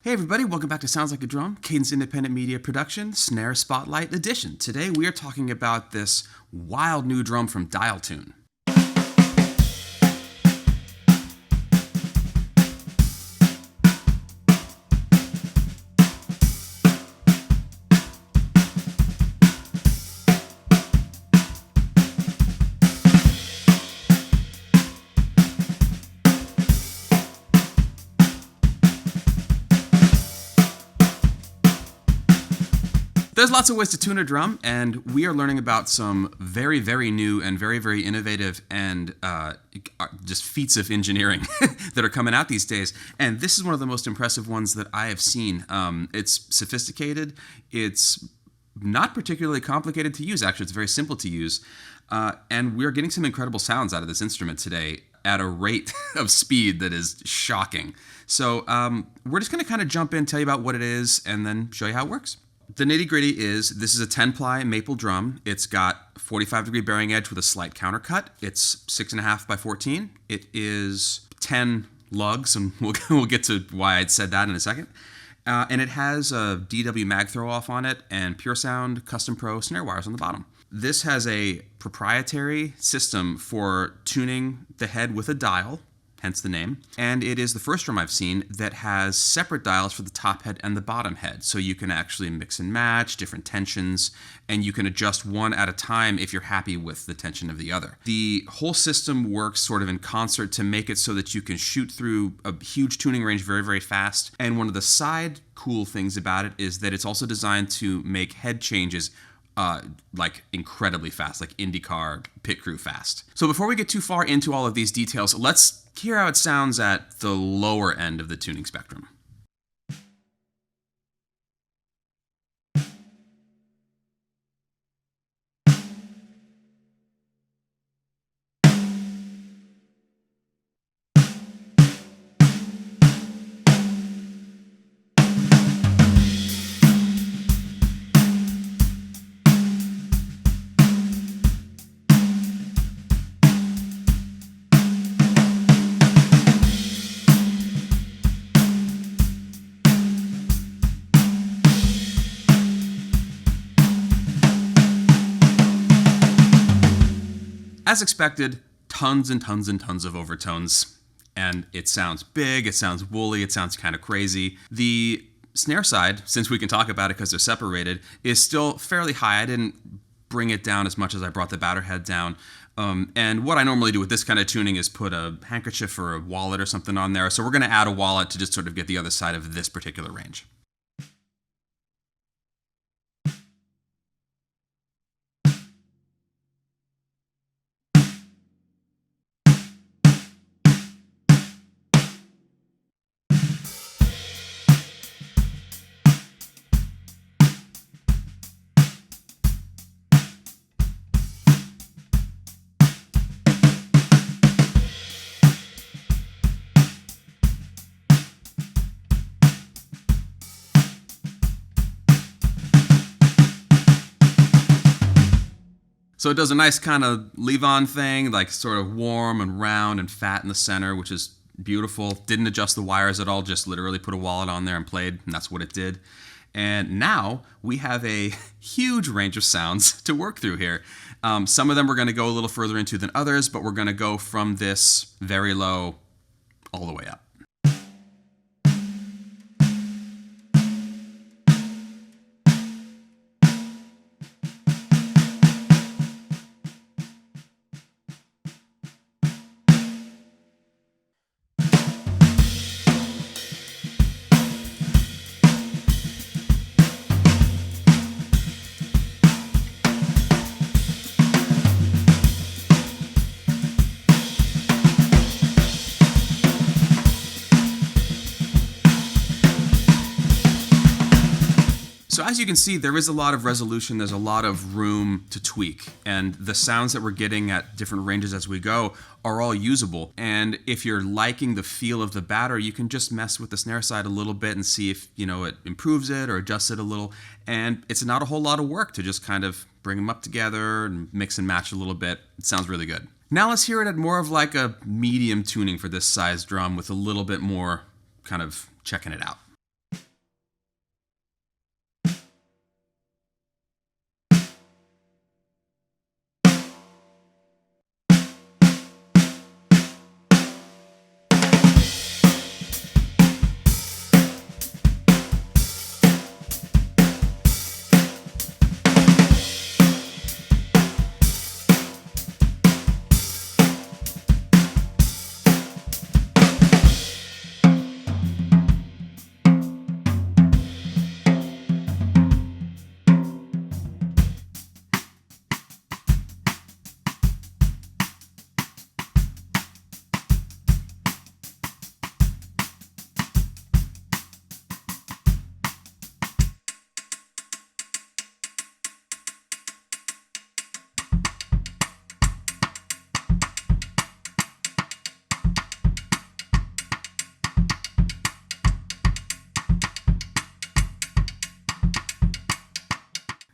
Hey everybody, welcome back to Sounds Like a Drum, Cadence Independent Media Production, Snare Spotlight Edition. Today we are talking about this wild new drum from Dialtune. There's lots of ways to tune a drum, and we are learning about some very, very new and very, very innovative and just feats of engineering that are coming out these days. And this is one of the most impressive ones that I have seen. It's sophisticated. It's not particularly complicated to use, actually. It's very simple to use. And we're getting some incredible sounds out of this instrument today at a rate of speed that is shocking. So we're just going to kind of jump in, tell you about what it is, and then show you how it works. The nitty-gritty is, this is a 10-ply maple drum. It's got 45-degree bearing edge with a slight countercut. It's 6.5 by 14. It is 10 lugs, and we'll get to why I'd said that in a second. And it has a DW mag throw-off on it and Pure Sound Custom Pro snare wires on the bottom. This has a proprietary system for tuning the head with a dial, hence the name, and it is the first drum I've seen that has separate dials for the top head and the bottom head, so you can actually mix and match different tensions, and you can adjust one at a time if you're happy with the tension of the other. The whole system works sort of in concert to make it so that you can shoot through a huge tuning range very, very fast, and one of the side cool things about it is that it's also designed to make head changes like incredibly fast, like IndyCar pit crew fast. So before we get too far into all of these details, let's hear how it sounds at the lower end of the tuning spectrum. As expected, tons and tons and tons of overtones, and it sounds big, it sounds woolly, it sounds kind of crazy. The snare side, since we can talk about it because they're separated, is still fairly high. I didn't bring it down as much as I brought the batter head down. And what I normally do with this kind of tuning is put a handkerchief or a wallet or something on there. So we're going to add a wallet to just sort of get the other side of this particular range. So it does a nice kind of leave-on thing, like sort of warm and round and fat in the center, which is beautiful. Didn't adjust the wires at all, just literally put a wallet on there and played, and that's what it did. And now we have a huge range of sounds to work through here. Some of them we're going to go a little further into than others, but we're going to go from this very low all the way up. So as you can see, there is a lot of resolution, there's a lot of room to tweak, and the sounds that we're getting at different ranges as we go are all usable. And if you're liking the feel of the batter, you can just mess with the snare side a little bit and see if, it improves it or adjusts it a little. And it's not a whole lot of work to just kind of bring them up together and mix and match a little bit. It sounds really good. Now let's hear it at more of like a medium tuning for this size drum with a little bit more kind of checking it out.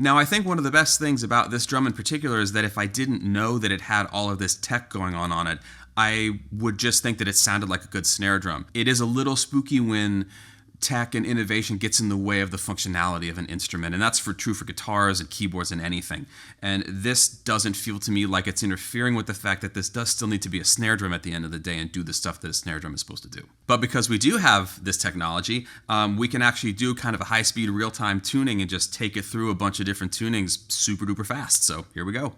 Now, I think one of the best things about this drum in particular is that if I didn't know that it had all of this tech going on it, I would just think that it sounded like a good snare drum. It is a little spooky when tech and innovation gets in the way of the functionality of an instrument, and that's true for guitars and keyboards and anything. And this doesn't feel to me like it's interfering with the fact that this does still need to be a snare drum at the end of the day and do the stuff that a snare drum is supposed to do. But because we do have this technology, we can actually do kind of a high-speed real-time tuning and just take it through a bunch of different tunings super duper fast. So here we go.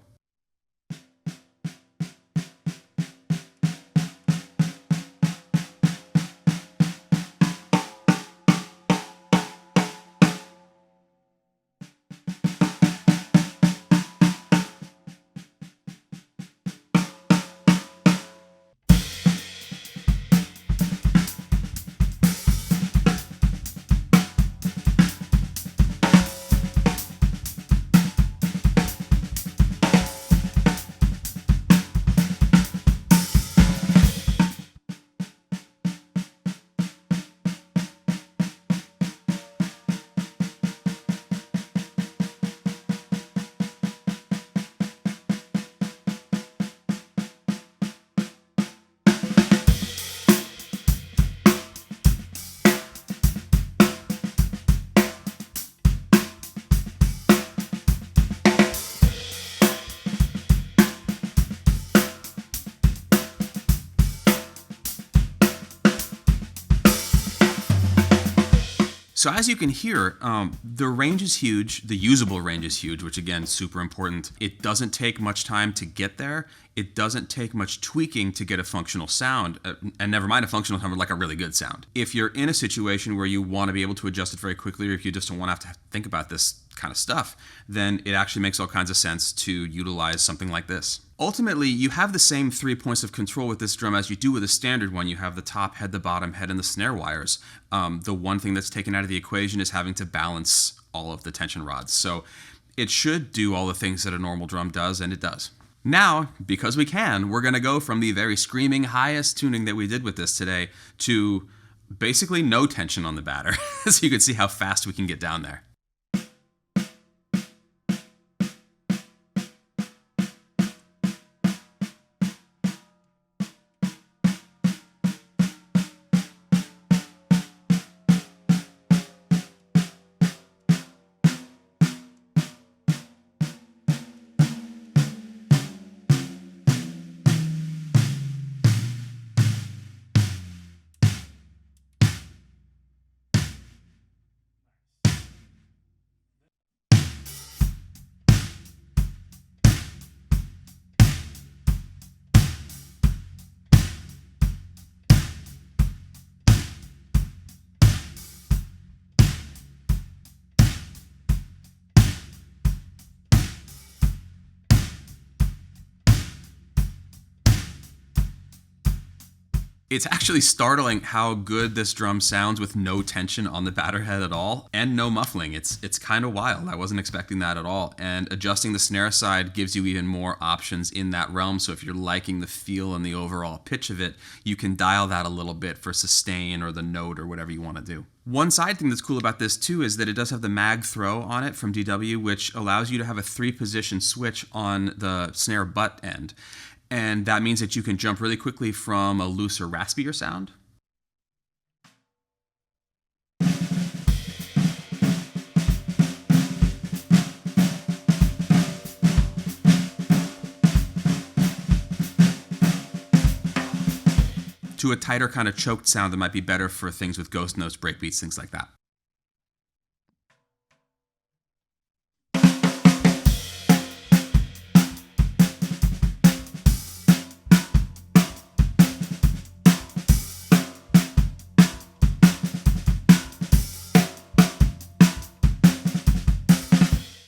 So as you can hear, the range is huge, the usable range is huge, which again, super important. It doesn't take much time to get there. It doesn't take much tweaking to get a functional sound, and never mind a functional sound, but like a really good sound. If you're in a situation where you want to be able to adjust it very quickly, or if you just don't want to have to think about this kind of stuff, then it actually makes all kinds of sense to utilize something like this. Ultimately, you have the same 3 points of control with this drum as you do with a standard one. You have the top head, the bottom head, and the snare wires. The one thing that's taken out of the equation is having to balance all of the tension rods. So it should do all the things that a normal drum does, and it does. Now, because we can, we're going to go from the very screaming highest tuning that we did with this today to basically no tension on the batter, so you can see how fast we can get down there. It's actually startling how good this drum sounds with no tension on the batter head at all and no muffling. It's kind of wild. I wasn't expecting that at all. And adjusting the snare side gives you even more options in that realm. So if you're liking the feel and the overall pitch of it, you can dial that a little bit for sustain or the note or whatever you want to do. One side thing that's cool about this too is that it does have the mag throw on it from DW, which allows you to have a 3-position switch on the snare butt end. And that means that you can jump really quickly from a looser, raspier sound to a tighter kind of choked sound that might be better for things with ghost notes, breakbeats, things like that.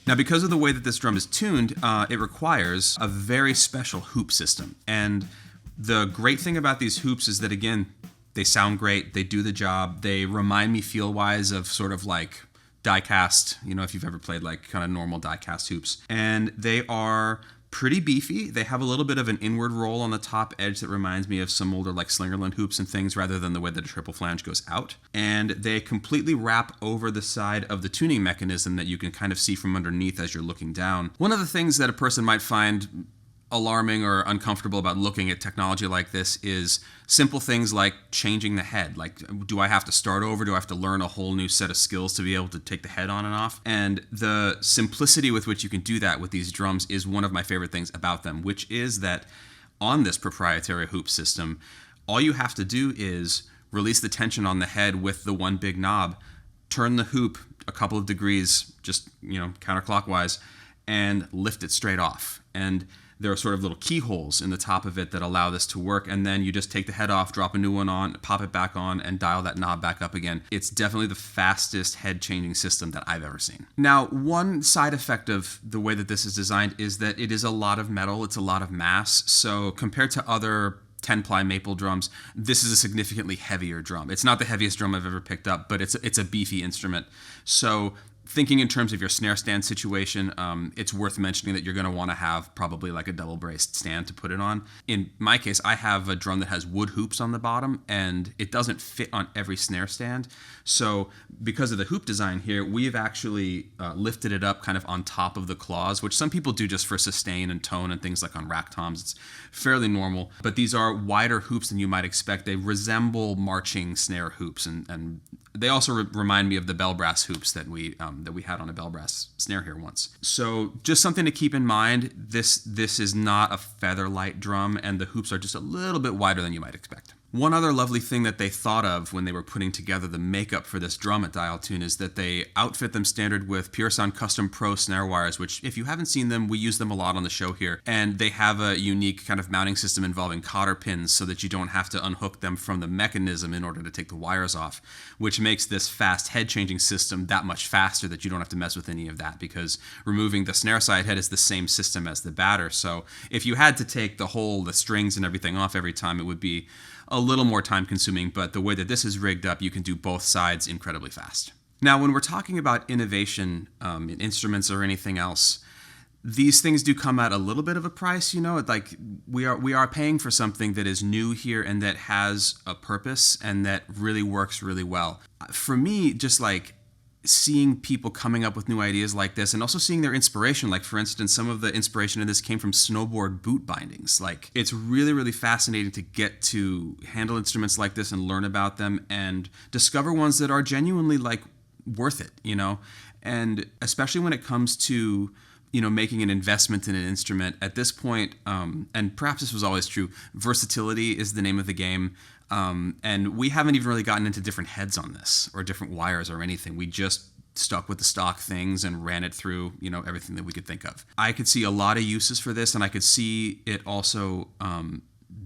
Now, because of the way that this drum is tuned, it requires a very special hoop system. And the great thing about these hoops is that, again, they sound great, they do the job, they remind me feel-wise of sort of like die-cast, you know, if you've ever played like kind of normal die-cast hoops. And they are pretty beefy. They have a little bit of an inward roll on the top edge that reminds me of some older like Slingerland hoops and things, rather than the way that a triple flange goes out. And they completely wrap over the side of the tuning mechanism that you can kind of see from underneath as you're looking down. One of the things that a person might find alarming or uncomfortable about looking at technology like this is simple things like changing the head. Like, do I have to start over? Do I have to learn a whole new set of skills to be able to take the head on and off? And the simplicity with which you can do that with these drums is one of my favorite things about them, which is that on this proprietary hoop system, all you have to do is release the tension on the head with the one big knob, turn the hoop a couple of degrees, just, counterclockwise, and lift it straight off. And there are sort of little keyholes in the top of it that allow this to work, and then you just take the head off, drop a new one on, pop it back on, and dial that knob back up again. It's definitely the fastest head-changing system that I've ever seen. Now, one side effect of the way that this is designed is that it is a lot of metal, it's a lot of mass, so compared to other 10-ply maple drums, this is a significantly heavier drum. It's not the heaviest drum I've ever picked up, but it's a beefy instrument. So thinking in terms of your snare stand situation, it's worth mentioning that you're going to want to have probably like a double-braced stand to put it on. In my case, I have a drum that has wood hoops on the bottom, and it doesn't fit on every snare stand. So because of the hoop design here, we've actually lifted it up kind of on top of the claws, which some people do just for sustain and tone and things like on rack toms. It's fairly normal, but these are wider hoops than you might expect. They resemble marching snare hoops, and they also remind me of the bell brass hoops that we had on a bell brass snare here once. So just something to keep in mind. This is not a feather light drum, and the hoops are just a little bit wider than you might expect. One other lovely thing that they thought of when they were putting together the makeup for this drum at Dialtune is that they outfit them standard with Pure Sound Custom Pro snare wires, which if you haven't seen them, we use them a lot on the show here. And they have a unique kind of mounting system involving cotter pins so that you don't have to unhook them from the mechanism in order to take the wires off, which makes this fast head changing system that much faster that you don't have to mess with any of that, because removing the snare side head is the same system as the batter. So if you had to take the strings and everything off every time, it would be a little more time consuming, but the way that this is rigged up, you can do both sides incredibly fast. Now, when we're talking about innovation in instruments or anything else, these things do come at a little bit of a price, like we are paying for something that is new here and that has a purpose and that really works really well. For me, just like seeing people coming up with new ideas like this and also seeing their inspiration, like for instance, some of the inspiration in this came from snowboard boot bindings. Like, it's really, really fascinating to get to handle instruments like this and learn about them and discover ones that are genuinely like worth it, and especially when it comes to making an investment in an instrument at this point, and perhaps this was always true, versatility is the name of the game. And we haven't even really gotten into different heads on this or different wires or anything. We just stuck with the stock things and ran it through, everything that we could think of. I could see a lot of uses for this, and I could see it also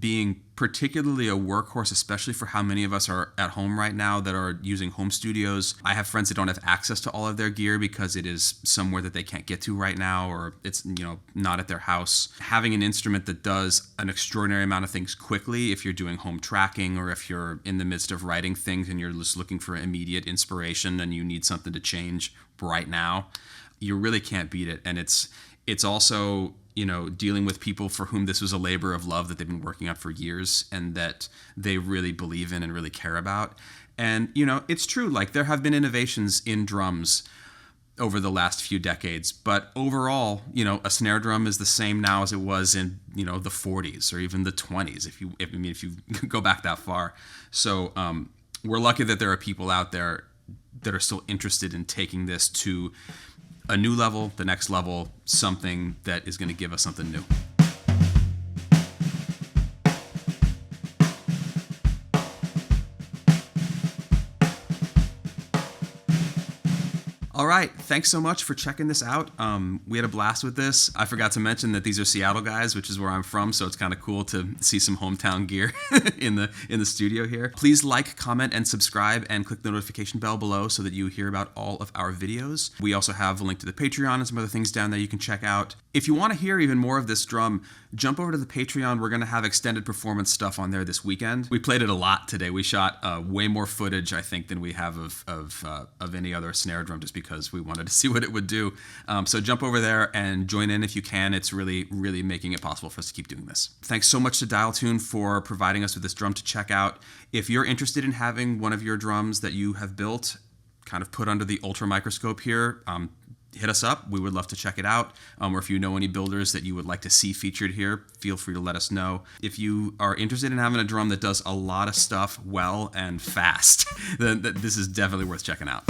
being particularly a workhorse, especially for how many of us are at home right now that are using home studios. I have friends that don't have access to all of their gear because it is somewhere that they can't get to right now, or it's not at their house. Having an instrument that does an extraordinary amount of things quickly, if you're doing home tracking or if you're in the midst of writing things and you're just looking for immediate inspiration and you need something to change right now, you really can't beat it. And it's also dealing with people for whom this was a labor of love that they've been working on for years and that they really believe in and really care about. And, it's true, like there have been innovations in drums over the last few decades, but overall, a snare drum is the same now as it was in, the 40s or even the 20s, if you go back that far. So we're lucky that there are people out there that are still interested in taking this to a new level, the next level, something that is going to give us something new. All right, thanks so much for checking this out. We had a blast with this. I forgot to mention that these are Seattle guys, which is where I'm from, so it's kind of cool to see some hometown gear in the studio here. Please like, comment, and subscribe, and click the notification bell below so that you hear about all of our videos. We also have a link to the Patreon and some other things down there you can check out. If you want to hear even more of this drum, jump over to the Patreon. We're going to have extended performance stuff on there this weekend. We played it a lot today. We shot way more footage, I think, than we have of any other snare drum, just because because we wanted to see what it would do. So jump over there and join in if you can. It's really, really making it possible for us to keep doing this. Thanks so much to Dialtune for providing us with this drum to check out. If you're interested in having one of your drums that you have built kind of put under the ultra microscope here, hit us up. We would love to check it out. Or if you know any builders that you would like to see featured here, feel free to let us know. If you are interested in having a drum that does a lot of stuff well and fast, then this is definitely worth checking out.